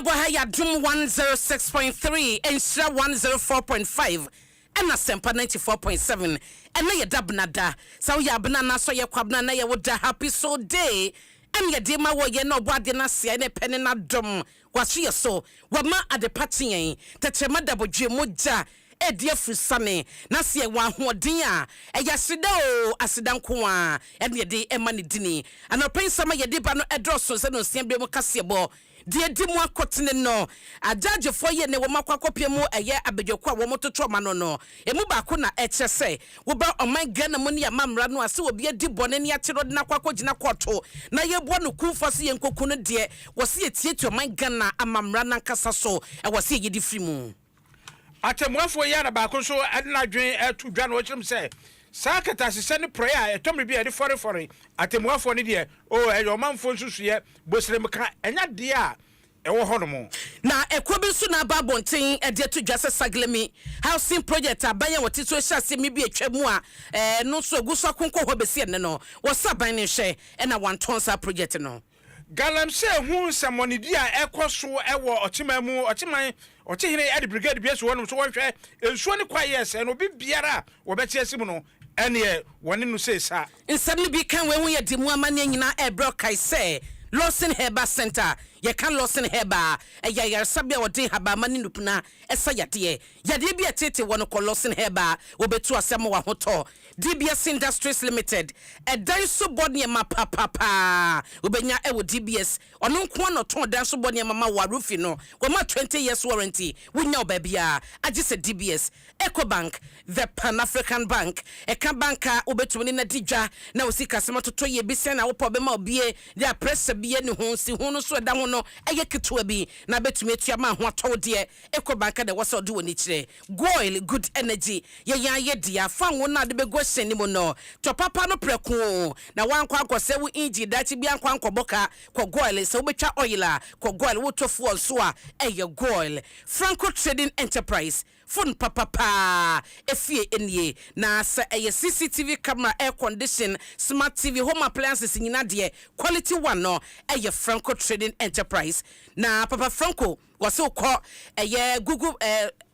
go ha ya Adom 106.3 and 104.5 and Asempa 94.7 and na ye dabnada so ya Abena na so ye kwabna na ye woda happy so day and ye dema wo ye no bode na se na pene na dom waso ye so wama ade patien tetema dabodwe moja edie fusane na se wa hoden a eya sida o asidanko a ene de ema ne dini anopen sama ye de ba no edroso se no se brem kasebo de di mu akotene no ajaje fo ye ne wo makwakopia mu eye abedwoko a wo mototo ma no emu ba ko na eche se wo ba oman Ghana mu ne amamra no ase obi adi bone ne atero de na kwakogina koto na ye bo no kumfa se ye nkoku no de wo se ye tietu oman Ghana amamra na nkasa so e wo se ye di firi mu atemwafo ya na ba ko so adna dwen etu dwa no ochim se sakata sese ne prayer etomre bi e de fore atemwafo ne de o e omanfo nsusuye bosrem ka enya de a ewo honomo na ekobi so na babonten e de to dwase saglemi housing project abayan woti so hya se mi bi atwamu a no so aguso akonko ho besi ne no wo saban ne hwe e na wantonsa project no galam se hu samonidi a ekoso ewo ochimamu ochiman ochihire ade brigade bi so wonum so wonhwe ensuo ne kwa yes no bi biara wo be tiasim no ene woni no se sa nsam bi kan we hu ye dimu amane nyina e bro kai se Lawson Herba Center ye kan Lawson Herba ya yarsabia wode haba mani nupuna esa yade yade bi atete wono ko Lawson Herba obetu asem wa hoto DBS Industries Limited e dan so body ma papa obenya e wo DBS ono nko no ton dan so body ma wa rufi no wo ma 20 years warranty wonya obabia agi se DBS Ecobank the Pan African Bank e kan banka obetu ni na digwa na osika sema toto ye bi se na wo po be ma obie dia press bie ne ho si ho no so da ho no eye ketua bi na betumi atua ma ho atɔ de Ecobank de wose ode woni kire goil good energy ye dia fa wo na de be go seni mo no to papa no preko na wankwa akose wo inji dachi bi ankwa ankoboka ko goil se wo betwa oil a ko goil wo tofu so a eye goil Franco Trading Enterprise phone papa efie enie na sa eye CCTV camera air condition smart TV home appliances nyina de quality one no eye Franco Trading Enterprise na papa Franco wase ukọ eye Google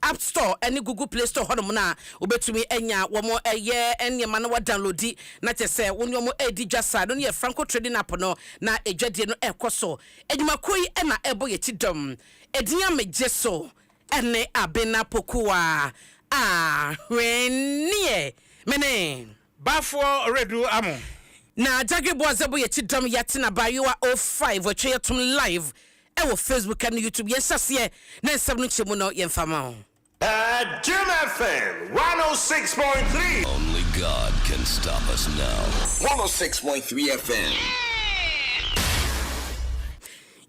App Store any Google Play Store hono na obetumi enya womo eye enema na wa downloadi na chese woni omo edi dwasa no ye Franco Trading app no na edwadie no ekoso edwuma koi na ebo ye tidom edinya mejeso ene Abena Opokua Ahweneɛ mene Baffuor Owiredu-Amoh na Jagebo azebo ye tidom yatina Bayua 05 otwe yetum live ewo Facebook and YouTube yesase na nsem no chemu no yemfama Adom FM 106.3. Only God can stop us now. 106.3 FM.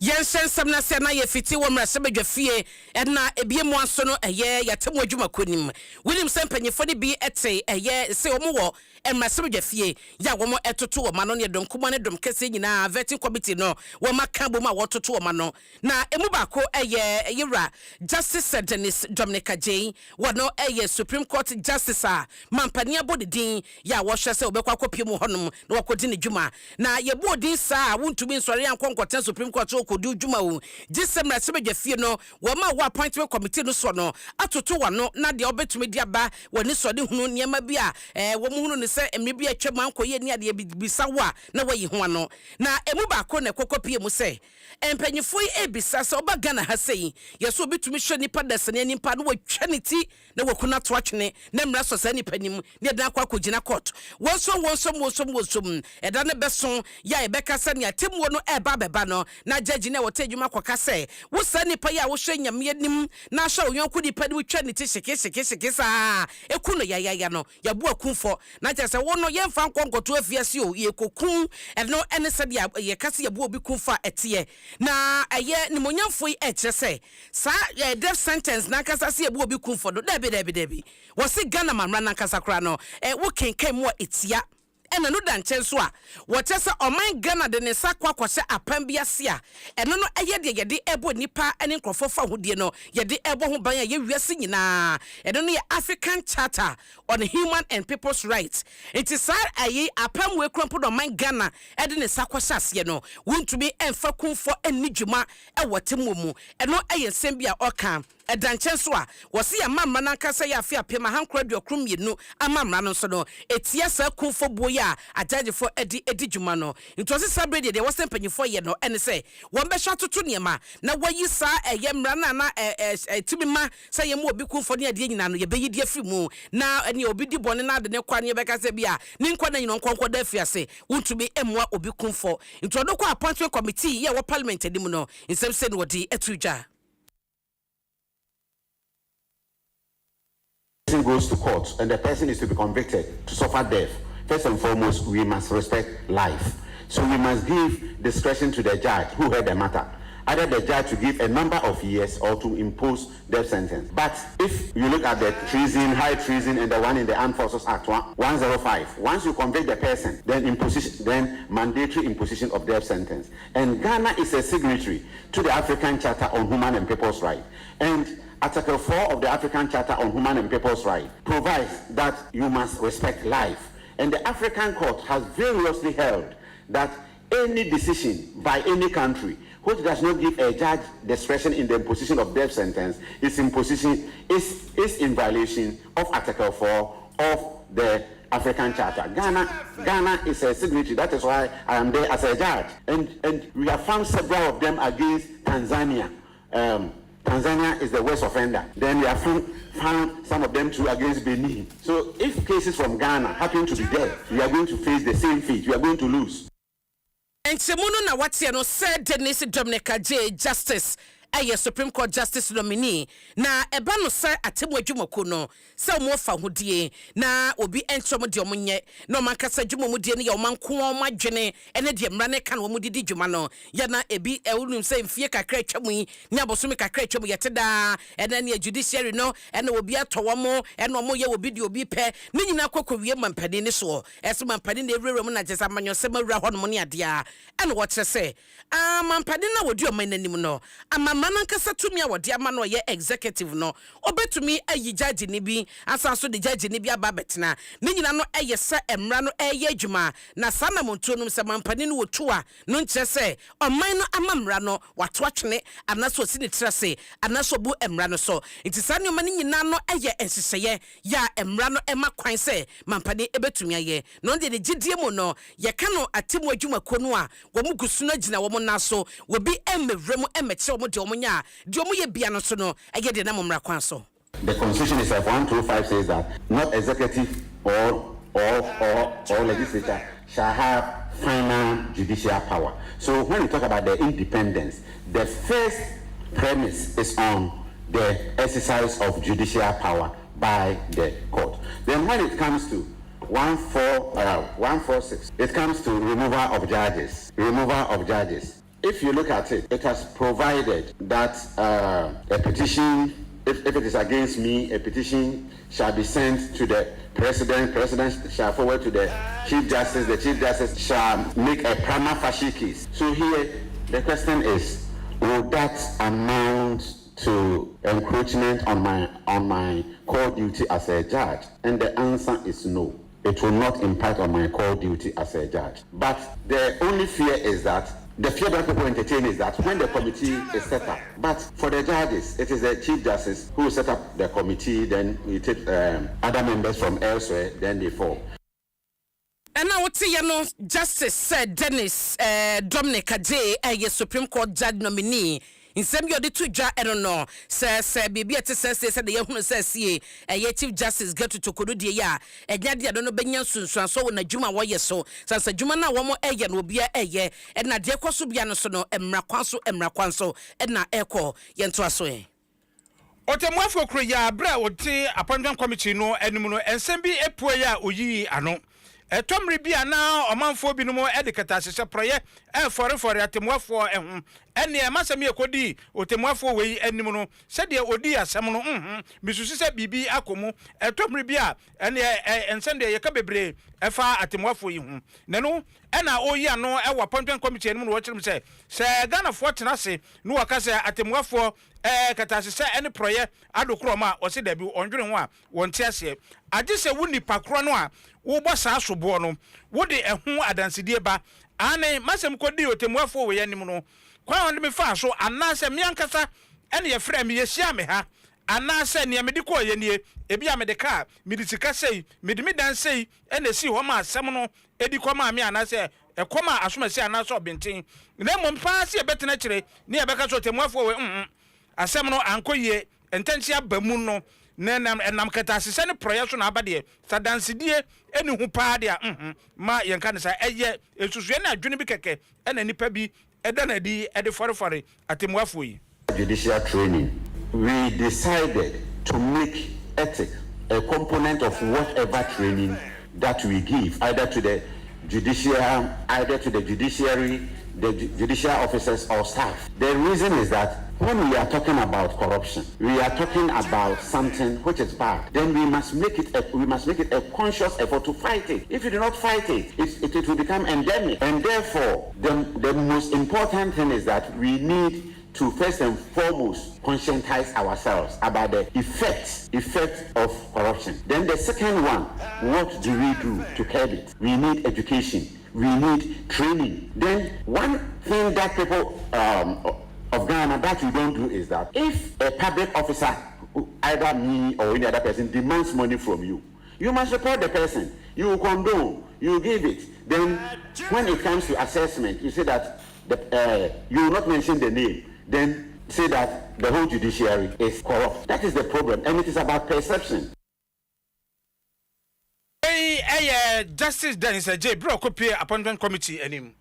Yensen samna se na ye fiti wo mrase bedwafie na ebiemu anso no eye yatemu adwuma konim William Sempanyefo ne bi ete eye se wo wo mrase bedwafie ya wo mo etoto wo mano ne dom kuma ne dom kese nyina vetting committee no wo maka bom a wo toto wo mano na emu ba ko eye yira Justice Dennis Dominica J wono eye Supreme Court Justice a mampania bodidin ya wo hwe se obekwa akopiem honom na wakodi ne dwuma na ye bodin sa wontumi nsore ankonkoten Supreme Court kodu dwuma wo December sebedwafie no wo ma wo appointment committee no so no atoto wano na de obetumi di aba woni so de hunu niema bi a wo mu hunu ne se emre bi atwam ankoye ni ade bisa wo a na wayi ho ano na emu ba ko na kokopie mu se empanyifo ebisa se oba Ghana ha sei yeso obetumi hwe nipa dasane nipa no watwa ne ti na wakuna to atwene na mra so sa nipa nim ne dan kwa kogina court wonsom eda ne beso ya ebeka se ne atemwo no eba beba no na judge na wote adwuma kwaka se wo sa nipa ya wo hwe nyame anim na hwa onyanko nipa de wotwa ne ti sheke sa ekuno ya no ya bu akunfo na je se wo no ye mfa nkonkoto afiase o ye kokun eno ene se de ye kase ya bu obi kunfa etiye na eye ni monyamfo yi eche se sa death sentence na kasa se ya bu obi kunfo do debi wo se Ghana mamra na kasa kra no wo kenkan mu etia ena no danche so a wo chese oman Ghana de ne sakwa kwose apam bia se a eno no eye de yede ebo nipa ene nkrofo fa hodie no yede ebo ho ban a ye wiase nyina eno no ye African Charter on Human and People's Rights. It is aye apam we krompo do man Ghana e de ne sakwa hyase no wontumi emfa kumfo eni dwuma e wote momu eno eye nsem bia oka edanche so a wose ya mamma nankasa ya afia pema hankra duokrum yenu amamra no so no etia sa kumfo boya ajagefo edi dwuma no ntosi sabrede de wose mpanyifo ye no ene se won be hwatoto niema na wayi sa eye mra na timima sa ye mu obi kumfo ne ade nyina no ye beyi dia fimu na ene obi di bone na de ne kwa ne be ka se bia ne nkwa na nyino nkonko da afiase wontumi emwa obi kumfo ntodo kwa appointment committee ye wo parliament edim no nsem se no wodi etuja. Goes to court and the person is to be convicted to suffer death, first and foremost, we must respect life. So we must give discretion to the judge who heard the matter. Either the judge to give a number of years or to impose death sentence. But if you look at the treason, high treason, and the one in the Armed Forces Act 105, once you convict the person, then mandatory imposition of death sentence. And Ghana is a signatory to the African Charter on Human and People's Rights. And Article 4 of the African Charter on Human and People's Rights provides that you must respect life. And the African Court has variously held that any decision by any country which does not give a judge discretion in the imposition of death sentence is in violation of Article 4 of the African Charter. Ghana is a signatory. That is why I am there as a judge. And we have found several of them against Tanzania. Tanzania is the worst offender. Then we have found some of them too against Benin. So if cases from Ghana happen to be there, we are going to face the same fate. We are going to lose. And Semuno na watia no said Dennis Dominica J. Justice. Supreme Court Justice nominee na eba no sir atemu adwumako no se mo fa hodie na obi entrom de omunye na mankasa adwumo die ne ye omanko omadwene ene de mra ne kan wo mudidi dwuma no ya na ebi ewunum se mfie kakra atwamu yi ne aboso me kakra atwamu yeteda ene ne judiciary no ene obi atowo mo ene omo ye obi de obi pe ne nyina kokowie mampani ne so ese mampani na ewuram na jesa manyo se mawura ho no ne ade a ene wo kire se mampani na wodi omaнаnim no Manankasa tumi a wode ama no ye executive no obetumi ayi judge ni bi asanso de judge ni bi aba betena ne nyina no eye se emra no eye adwuma na sana montuo no se mampani no wotu a no nkire se oman no amamra no wato atwene anaso si ne trase anaso bu emra no so nti ne omani nyina no eye enseseye ya emra no ema kwan se mampani ebetumi aye no de gidie mu no ye ka no atemu adwuma kono a wo mugusu na gina wo mo naso wo bi emewremu emeche wo mo de the Constitution itself 125 says that not executive or legislature shall have final judicial power. So when we talk about the independence, the first premise is on the exercise of judicial power by the court. Then when it comes to 146, it comes to removal of judges. If you look at it, it has provided that a petition, if it is against me, a petition shall be sent to the president. President shall forward to the chief justice. The chief justice shall make a prima facie case. So here, the question is, will that amount to encroachment on my core duty as a judge? And the answer is no. It will not impact on my core duty as a judge. But the only fear is that the fear that people entertain is that when the committee is set up, but for the judges, it is the chief justice who set up the committee, then we take other members from elsewhere, then they form. And now what Justice said Dennis Dominica J. A Supreme Court judge nominee. In some year, the two judge, I don't know, says, baby, at the sense, said the young says, a Chief Justice get to Tokodu, ya, and yet, I don't know, Benyan soon, so when a Juma was so, since a Jumana, one more agent will be a year, and a dear Kosubianosono, and Mrakwanso, and na echo, Yantuaswe. Otemwafo Korea, Bra, would say appointment committee no, and Muno, and Sembi Epoya, Uyi, ano. etomri bia na omanfo binom edikata sese proye for atemuafo ehum ene masem yekodi otemuafo wei anim no sede odi asem no misusu se bibi akomu etomri bia ene ensende yeka bebre efa atemuafo yi hu nenu ena oyi ano ewa appointment committee anim no wo kyerem se Ghana fo tenase no waka se atemuafo kata sese ene proye adokroma o se da bi ondwene ho a wonte ase age se wuni pakro no a wo bosa asobo no wo de ehu adansedie ba ane masem kodi otemuafo we yanim no kwa on me fa so anase me ankasa ene ye frɛ me ye hia me ha anase ne me de ko ye nie ebi a me de ka me de sika sei me de me dan sei ene si ho ma asɛm no edi ko ma me anase ekoma asoma si anase obenten na mo mpa se ebetena kire ne ebeka so otemuafo we asɛm no ankoye ententia bamu no nam kata sese ne proye so na abade sadansedie eni hu pa de ma yenka ne sa eye esusue na adwene bi keke ena nipa bi eda na di ede forefore atemuafo yi. Judicial training, we decided to make ethics a component of whatever training that we give, either to the judiciary, the judicial officers or staff. The reason is that when we are talking about corruption, we are talking about something which is bad. Then we must make it a conscious effort to fight it. If you do not fight it, it will become endemic. And therefore, the most important thing is that we need to first and foremost conscientize ourselves about the effect of corruption. Then the second one, what do we do to curb it? We need education. We need training. Then one thing that people of Ghana that we don't do is that if a public officer, either me or any other person, demands money from you, you must report the person. You will condone, you will give it. Then when it comes to assessment, you say that you will not mention the name. Then say that the whole judiciary is corrupt. That is the problem, and it is about perception. Justice Dennis J. Bro copy appointment committee anim.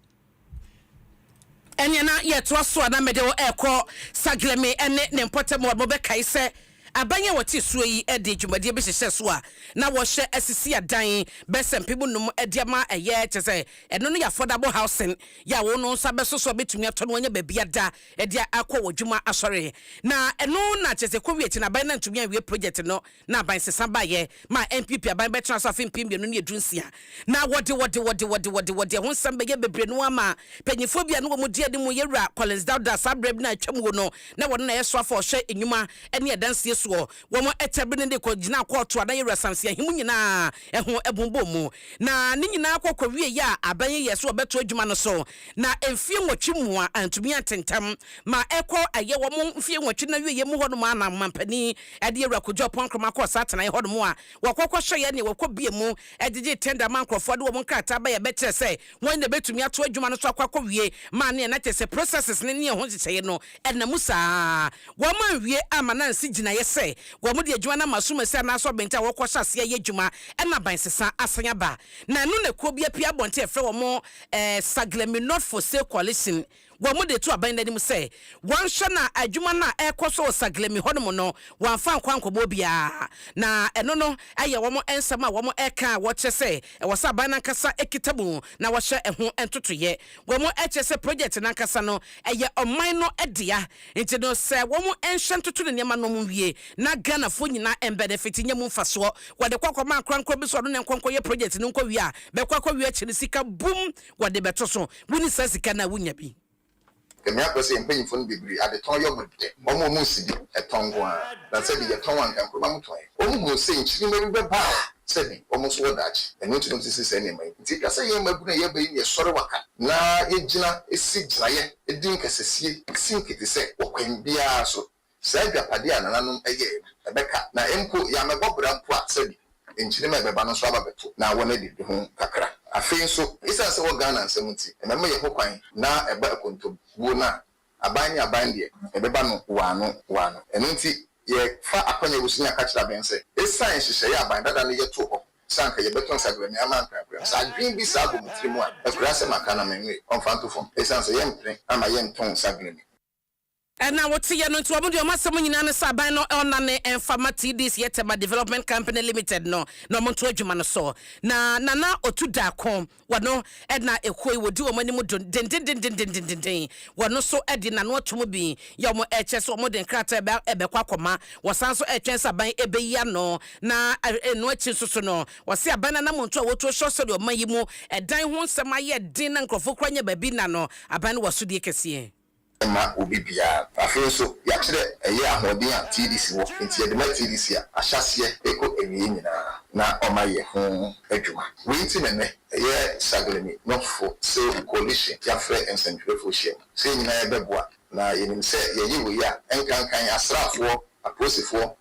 Enyana ye to so na mede wo ekọ sagleme ene ne mpotem wo be kai se abanye wati suo yi ede dwumade be hyehyɛ so a na wo hye asisi adan besempibu num ediama eye kyese eno no ya affordable housing ya wo no nsa besoso betumi ato no nya babia da ede akọ wodwuma asɔre na eno na kyese kowieti na ban na ntumi awie project no na ban sesa ba ye ma MPP aban be transfer fim pim bienu ne edunsia na wode ho nsam be ye bebre no ama panyifo bia no mo die de mo yewura Collins Dauda sabreb na atwam wo no na won na yeso afọ hye enyuma ene edansie womo etebene de ko gina court ada yewura samse ahimu nyina eho ebombo mu na ne nyina akokɔ wie ya abanye yeso obeto adwuma no so na emfie nwotwe mu a antumi atentam ma ekɔ aye womo mfie nwotwe na wie mu hono ma na mampani ade yewura kojo ponkroma ko satana ye hono mu a wakɔkɔ hye ne wakɔ bie mu edege tender man krofo de womo nkrata ba ye betre sɛ won na betumi ato adwuma no so akɔkɔ wie ma ne na tese processes ne ne ho kyekye no ɛna musa womo wie ama na nsi gina ye sɛ womo de adwuma na masoma sɛ na so benta wɔkɔ hyase ye adwuma ɛna ban sesa asanya ba na no na ko bia pia bonte efrɛ womo saglemi not for sale coalition womo de to aban nanim sɛ wɔnhwɛ na adwuma na ɛkɔ so saglemi honom no wɔamfa nkwankɔbɔ bia na ɛno no ayɛ womo ensam a womo ɛka wɔkyɛ sɛ ɛwɔ aban na nkasa ekitabu na wɔhyɛ ɛho entotoyɛ womo ɛkyɛ sɛ project na nkasa no ɛyɛ ɔman no ɛdea nti no sɛ womo ɛnhyɛ ntoto ne nneɛma no mu wie na Ghana fo nyina benefit nyemu mfasoɔ wɔde kwakɔma krankɔ bi so no ne nkɔnkɔ yɛ project no nkɔ wie a bɛkwakɔ wie akyiri sika boom wɔde bɛto so woni sa sika na wonya bi kemi akose mpanyimfo no bebre ade ton yo mode omo mu sidi etongo a na se bi eton wan kan kurma muton omo mu se nchiri me be ba se bi omo so wadachi eno ti no ti se ne mai ti ka se ye mabu na ye ba ye sore waka na ye gina esi ginaye edin kasesie sinkiti se okwan bia so se adwapade anananom eye ebeka na empo ya mebobra mpo a se bi nchiri me beba no so aba beto na wona di ho kakra afei so isa se wo Ghana nsemuti emema ye hokwan na eba akonto wo na aban de ebeba no wano eno nti ye fa akwanya wusunya ka kira ben se esan hyehyɛ ye aban dada no ye to ho sanka ye beton sagrani amanka sa green bi sa bo mutirimu a akura se makana menwe onfanto fom esan se ye mpre ama ye nton sagrani And now what's here no to amudio masamo nyina ne saban no onane enfama TDC Yetema Development Company Limited no monto adwuma no so na nana otuda kom wano edna ekoi wodi o mani mu den wano so edi na no tomo bi ya mo eche so mo den krata ebe kwakoma wasan so etwen saban ebe ya no na no echi so no wase abana na monto woto so so de o mayi mu edan ho nsem aye din na nkrofo kranya babi na no aban waso die kese ma obi bia afei so ya kire eye ahoden a TDC wo nti ye de ma TDC a ahyase eko ewie nyina na omaye ho adwuma we nti nene eye saglemi nofo so coalition ya fre ensentwefo hye se nyina ye beboa na yenim se ye yi wo ya enkankan asrafo aposifo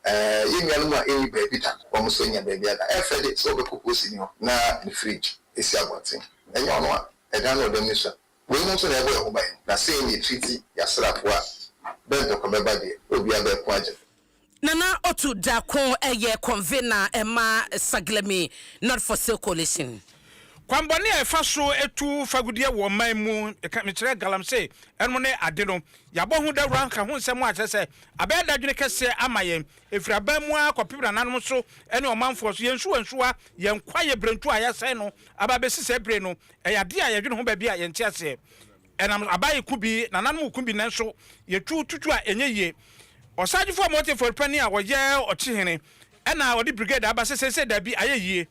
yinwanu ma eni baby ta omo so nya baby ada efede so be kokosi ni ho na the fridge esi agotin enyo no a edan no dem ni so we want to never go by na say ni treaty ya srapoa ben to come back there obi abe kwaje nana otu dako eye convener ema saglemi not for sale coalition kwambone e fa so etu fagudie wo man mu e ka me kire galam say enmo ne ade no yabo hu da ranka hu nsem a kese abe da dwene kese amayen efira ban mu akopibra nanom so ene o manfo so yensuwa yen kwaye brentu a yesen no aba be sise bre no e yade a yedwene ho ba bi a yen tiase enam abaye kubi nanom kubi nanso yetu tutu a enye ye osajifo motive for pani a wo ye ochihene ena odi brigade aba sese da bi ayeye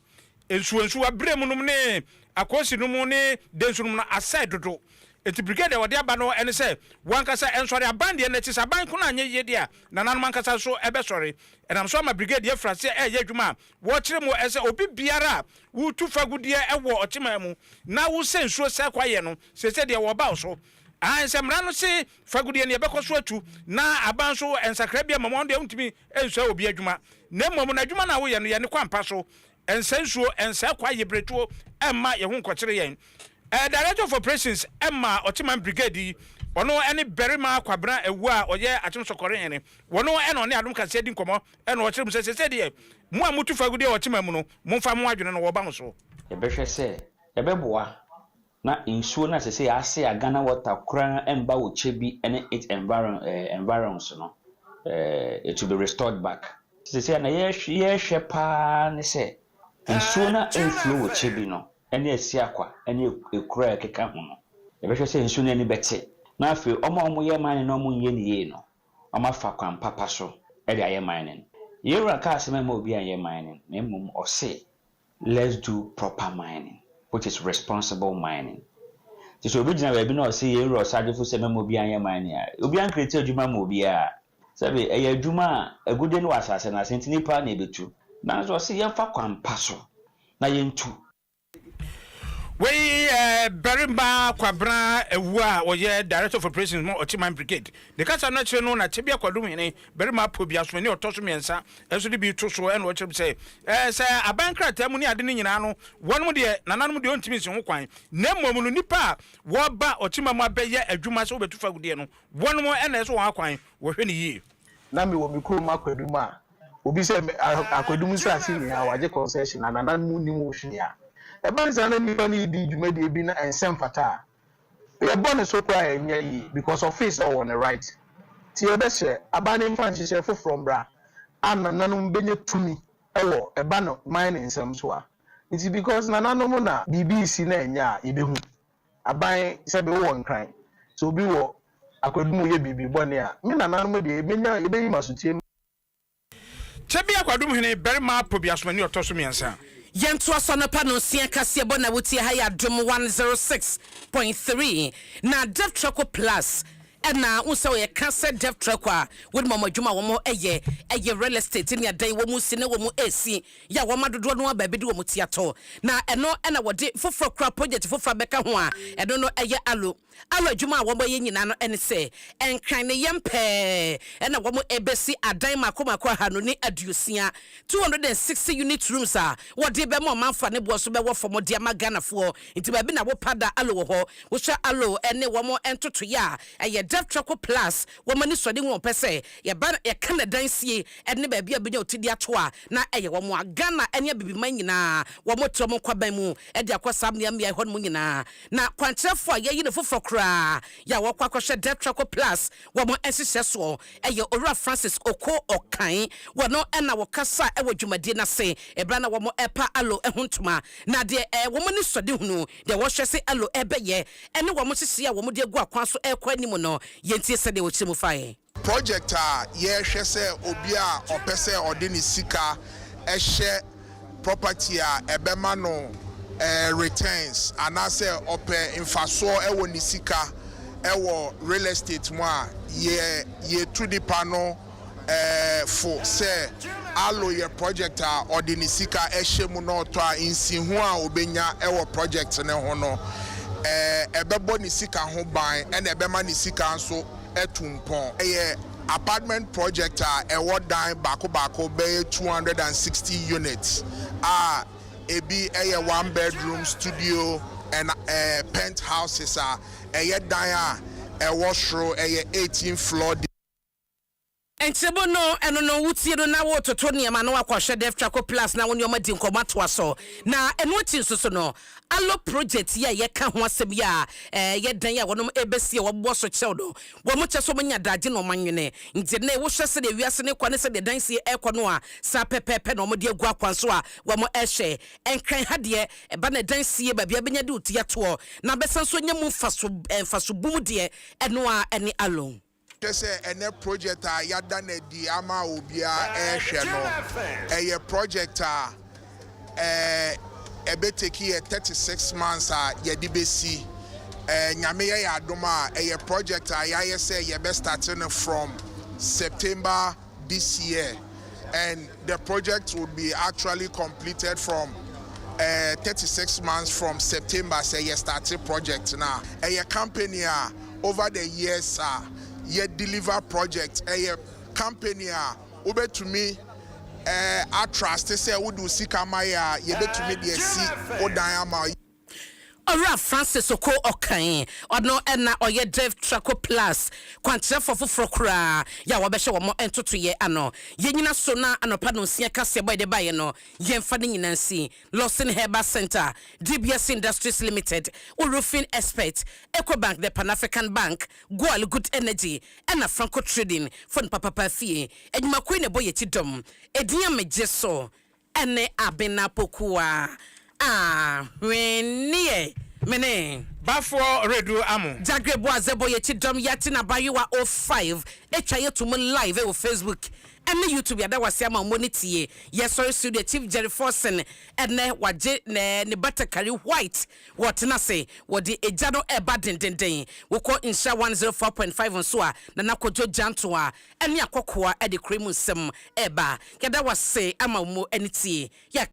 ensuwa brem num ne akosi num ne densunum na aside dodo eti brigade wode aba no ene se wankasa ensori abande na tisa ban kuna anye ye dia nanan mankasa so ebe sori enam so ma brigade ye frase ye adwuma wo kire mo ese obi biara wu tu fagudie ewo otima mu na wo sensuo se kwaye no se de wo ba so ansemra no se fagudie ne bekoso atu na aban so ensakra bia mamo de untimi enso obi adwuma na mamo na adwuma na wo ye no ye ne kwampa so ensensuo ensa kwaye bretuo emma ye ho nkokire yen Director of Operations Emma Otiman Brigade ono ene berima kwabra ewu a oye atim sokore ene wono ene one adum kase di nkomo ene o kire mu se de mu amutu fagude otiman mu no mumfa mu adwene no wo ba mo so e be hwe se e be boa na insuo na se ase agana water kran emba wo chebi ene it environments no it to be restored back se na ye hwe pa ne se insuo na inflow wo chebi no ene esi akwa ene ekura keka ho no e be hwe se insuo na ni bete na afi omo ye man na omo ye ni ye no omo afa kwan papa so e de aye man ye ra ka asema ma obi aye man na emum o say let's do proper mining which is responsible mining so obi jina we bi na o say ye ra sadefo se ma obi aye man ya obi an create adwuma ma obi a sabe eye adwuma agude no asase na sentini pa na ebetu na so say ye fa kwan pa so na ye ntu we Berimba kwabra ewu a oye Director of Operations mo Otiman Brigade de kasa na kire no na tebia kwadum hene Berima pobia so ne otoso miensa enso de bi to so e no kire say say abankrata mu ni ade ni nyina no wonum de nananom de ontimi si ho kwan na mmom no nipa wo ba Otiman mu abeye adwuma so betu fagude no wonum e na so ho kwan wo hwe ni yi na me wo mikro makwadum a obi se akwadum se asiri a waje concession na nananom ni wo hwe ya Ebanza na nipa ni di dwumade bi na ensem fata. E bonus so kwa enya yi because of face on the right. Ti e be hye abane mfa nhye from bra. Anananum benye tumi ewo eba no mine ensem so a. It's because nananum na BBC na enya e be hu. Aban se be wo nkran. So bi wo akwadum ye bibi bone a. Me nananum de benya e be yi masutie. Tebia kwadum hene Berima pobia so ne otoso miensa Yentu asonopa no sia kase bona wuti ha ya Adom 106.3 na Dev Trako Plus ena unsa ye kase Dev Trako a wodi mamadwuma wo mo eye real estate ni adan wo mu sine wo mu esi ya wo madodo no aba bedi wo mu tiato na eno ena wodi foforo kra project foforo beka ho a eno no eye alo adwuma wo bo ye nyina no ene se enkran ne yempe ena wo mo ebesi adan makomako ha no ni aduosia 260 unit rooms a wodi be mo manfa ne bo so be wo fomo dia maganafo nti ba bi na wo pada alo wo ho wo hwa alo ene wo mo entoto ya eye Dev Choco Plus woman so ding won pese ye ban ye kan dan sie ene ba bia benya otidi ato a na eye wo mo Ghana enya bibi man nyina wo mo to mo kwaban mu e de akwasam ne amia ho mo nyina na kwantrefo a ye ne fofo kra ya wo kwakoshe Dev Choco Plus wo mo esise so eye Owura Francis Oko Okan wo no na wo kasa e wo dwumade na se e bra na wo mo epa alo ehuntuma na de wo mo ni sode hunu de wo hwese alo ebeye ene wo mo sisi a wo mo de gu akwan so ekwa anim no yentie se de wo chimu fae project a ye hwe se obi a opese ode ni sika ehye property a ebema no returns anase ope infaso ewo ni sika ewo real estate mo a ye to the panel for say allo ye project a ode ni sika ehye mu no to a insihu a obenya ewo project ne ho no ebebo ni sika ho ban ene ebema ni sika nso etumpon apartment project a ewo dan bako be 260 units ebi 1-bedroom studio and penthouses dan ewo shro 18 floor. Enchebo no eno no wutie no na wo toto niam na wakɔhwɛ Dev Choco Plus na wo niam di nkomato aso na eno ti nsoso no allo project ya ye ka ho asɛm ya ye dan ya wonom ebesie wo bo so kyɛw do wo mo kyɛ so manya daje no manwene nti na wo hwɛ se de wiase ne kwane se de dan sie ekɔ no a sa pepepe no mo de agu akwan so a wo mo ɛhwɛ enkan hade eba na dan sie ba bia benya de utia to na besan so nyam faso bum de eno a ene allo say ene project a yada na di ama obia ehwe no eye project a ebe take 36 months a ye di besi nyame ye Adom a eye project a ya say ye be starting from September this year and the project would be actually completed from 36 months from September say ye started project now eye company a over the years ye deliver project a company ube to me I trust say we do sika maya ye be to me the see odayama Owura Francis Oko Okan ono na oye Dev Choco Plus kwantre fofoforo kra ya wo be hye wo mo entoto ye ano ye nyina so na anopa no sia kase boy de baye no ye mfa ne nyina nsi Lawson Herbal Center DBS Industries Limited Roofing Expert Ecobank the Pan African Bank Goal Good Energy na Franco Trading fon papa fie edwuma ko ne boye ti dom edinya megye so ene Abena Opokua Ahweneɛ mene Baffuor Owiredu-Amoh Jagrebo azebo ye chidom yati na Bayiwa 05 etwa yetu mu live on Facebook and YouTube ya da wase ama monitie yes sorry studio Chief Jerry Forsen ene waje ne batakari white what na say wodi ejado eba dendenden wo ko insha 104.5 so a na nakojo janto a ene akokoa e de cream nsem eba ya da wase ama mo enitie ya